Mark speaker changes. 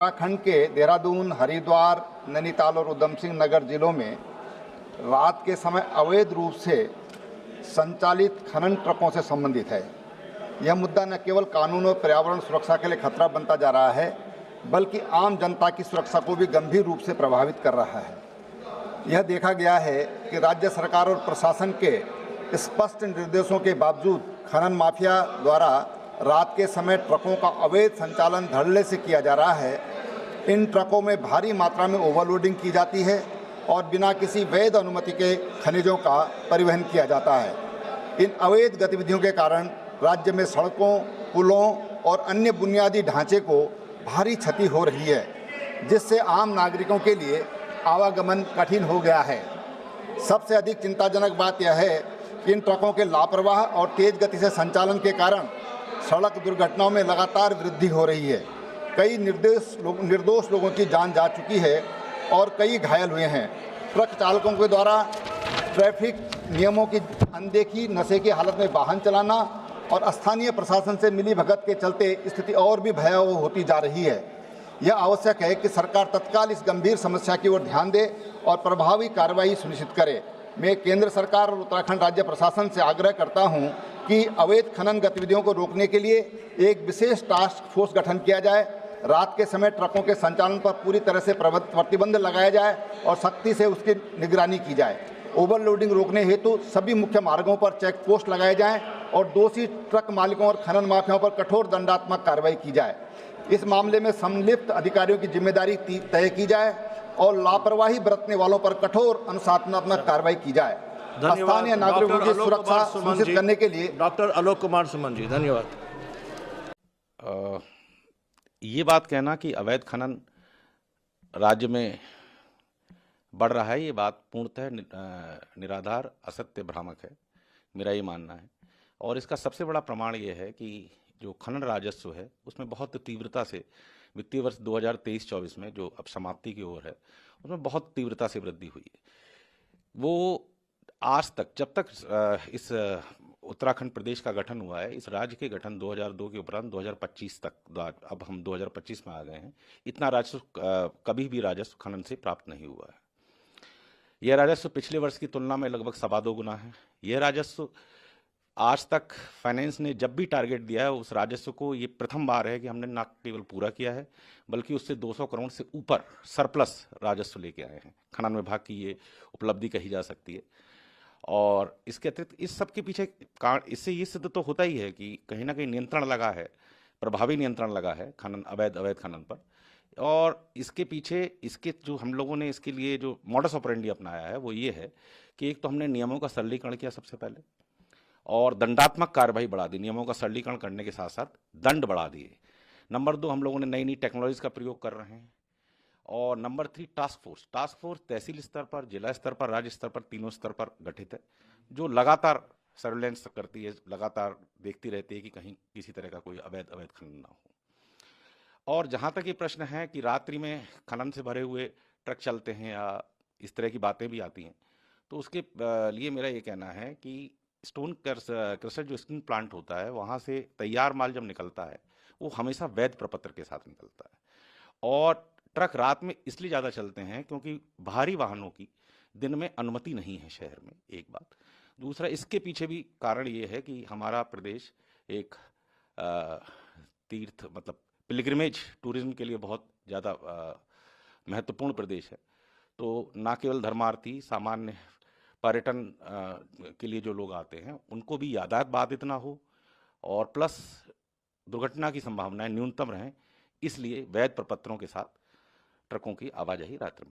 Speaker 1: उत्तराखंड के देहरादून, हरिद्वार, नैनीताल और उधम सिंह नगर जिलों में रात के समय अवैध रूप से संचालित खनन ट्रकों से संबंधित है। यह मुद्दा न केवल कानून और पर्यावरण सुरक्षा के लिए खतरा बनता जा रहा है, बल्कि आम जनता की सुरक्षा को भी गंभीर रूप से प्रभावित कर रहा है। यह देखा गया है कि राज्य सरकार और प्रशासन के स्पष्ट निर्देशों के बावजूद खनन माफिया द्वारा रात के समय ट्रकों का अवैध संचालन धड़ल्ले से किया जा रहा है। इन ट्रकों में भारी मात्रा में ओवरलोडिंग की जाती है और बिना किसी वैध अनुमति के खनिजों का परिवहन किया जाता है। इन अवैध गतिविधियों के कारण राज्य में सड़कों, पुलों और अन्य बुनियादी ढांचे को भारी क्षति हो रही है, जिससे आम नागरिकों के लिए आवागमन कठिन हो गया है। सबसे अधिक चिंताजनक बात यह है कि इन ट्रकों के लापरवाह और तेज गति से संचालन के कारण सड़क दुर्घटनाओं में लगातार वृद्धि हो रही है। कई निर्दोष लोगों की जान जा चुकी है और कई घायल हुए हैं। ट्रक चालकों के द्वारा ट्रैफिक नियमों की अनदेखी, नशे की हालत में वाहन चलाना और स्थानीय प्रशासन से मिलीभगत के चलते स्थिति और भी भयावह होती जा रही है। यह आवश्यक है कि सरकार तत्काल इस गंभीर समस्या की ओर ध्यान दे और प्रभावी कार्रवाई सुनिश्चित करे। मैं केंद्र सरकार और उत्तराखंड राज्य प्रशासन से आग्रह करता हूं कि अवैध खनन गतिविधियों को रोकने के लिए एक विशेष टास्क फोर्स गठन किया जाए। रात के समय ट्रकों के संचालन पर पूरी तरह से प्रतिबंध लगाया जाए और सख्ती से उसकी निगरानी की जाए। ओवरलोडिंग रोकने हेतु सभी मुख्य मार्गों पर चेक पोस्ट लगाए जाएं और दोषी ट्रक मालिकों और खनन माफियाओं पर कठोर दंडात्मक कार्रवाई की जाए। इस मामले में संलिप्त अधिकारियों की जिम्मेदारी तय की जाए और लापरवाही बरतने वालों पर कठोर अनुशासनात्मक कार्रवाई की जाए। स्थानीय नागरिकों की सुरक्षा सुनिश्चित करने के लिए
Speaker 2: डॉक्टर आलोक कुमार सुमन जी, धन्यवाद।
Speaker 3: ये बात कहना कि अवैध खनन राज्य में बढ़ रहा है, ये बात पूर्णतः निराधार, असत्य, भ्रामक है, मेरा ये मानना है। और इसका सबसे बड़ा प्रमाण ये है कि जो खनन राजस्व है उसमें बहुत तीव्रता से वित्तीय वर्ष 2023-24 में जो अब समाप्ति की ओर है उसमें बहुत तीव्रता से वृद्धि हुई है। वो आज तक, जब तक इस उत्तराखंड प्रदेश का गठन हुआ है, इस राज्य के गठन 2002 के उपरांत 2025 तक, अब हम 2025 में आ गए हैं, इतना राजस्व कभी भी राजस्व खनन से प्राप्त नहीं हुआ है। यह राजस्व पिछले वर्ष की तुलना में लगभग 2.25 गुना है। यह राजस्व आज तक फाइनेंस ने जब भी टारगेट दिया है उस राजस्व को, ये प्रथम बार है कि हमने ना केवल पूरा किया है बल्कि उससे 200 करोड़ से ऊपर सरप्लस राजस्व लेके आए हैं। खनन विभाग की ये उपलब्धि कही जा सकती है। और इसके अतिरिक्त इस सब के पीछे इससे ये सिद्ध तो होता ही है कि कहीं ना कहीं नियंत्रण लगा है, प्रभावी नियंत्रण लगा है खनन, अवैध खनन पर। और इसके पीछे इसके जो हम लोगों ने इसके लिए जो मॉडस ऑपरेंडी अपनाया है वो ये है कि एक तो हमने नियमों का सरलीकरण किया सबसे पहले, और दंडात्मक कार्रवाई बढ़ा दी। नियमों का सरलीकरण करने के साथ साथ दंड बढ़ा दिए। नंबर 2, हम लोगों ने नई नई टेक्नोलॉजीज का प्रयोग कर रहे हैं। और नंबर 3, टास्क फोर्स तहसील स्तर पर, जिला स्तर पर, राज्य स्तर पर, तीनों स्तर पर गठित है, जो लगातार सर्वेलेंस करती है, लगातार देखती रहती है कि कहीं किसी तरह का कोई अवैध खनन ना हो। और जहाँ तक ये प्रश्न है कि रात्रि में खनन से भरे हुए ट्रक चलते हैं या इस तरह की बातें भी आती हैं, तो उसके लिए मेरा ये कहना है कि स्टोन क्रशर जो स्टील प्लांट होता है, वहाँ से तैयार माल जब निकलता है वो हमेशा वैध प्रपत्र के साथ निकलता है। और ट्रक रात में इसलिए ज़्यादा चलते हैं क्योंकि भारी वाहनों की दिन में अनुमति नहीं है शहर में, एक बात। दूसरा, इसके पीछे भी कारण ये है कि हमारा प्रदेश एक तीर्थ मतलब पिलग्रिमेज टूरिज्म के लिए बहुत ज़्यादा महत्वपूर्ण प्रदेश है। तो ना केवल धर्मार्थी, सामान्य पर्यटन के लिए जो लोग आते हैं उनको भी यातायात बाधित ना हो और प्लस दुर्घटना की संभावनाएं न्यूनतम रहें, इसलिए वैध प्रपत्रों के साथ ट्रकों की आवाजाही रात्रि में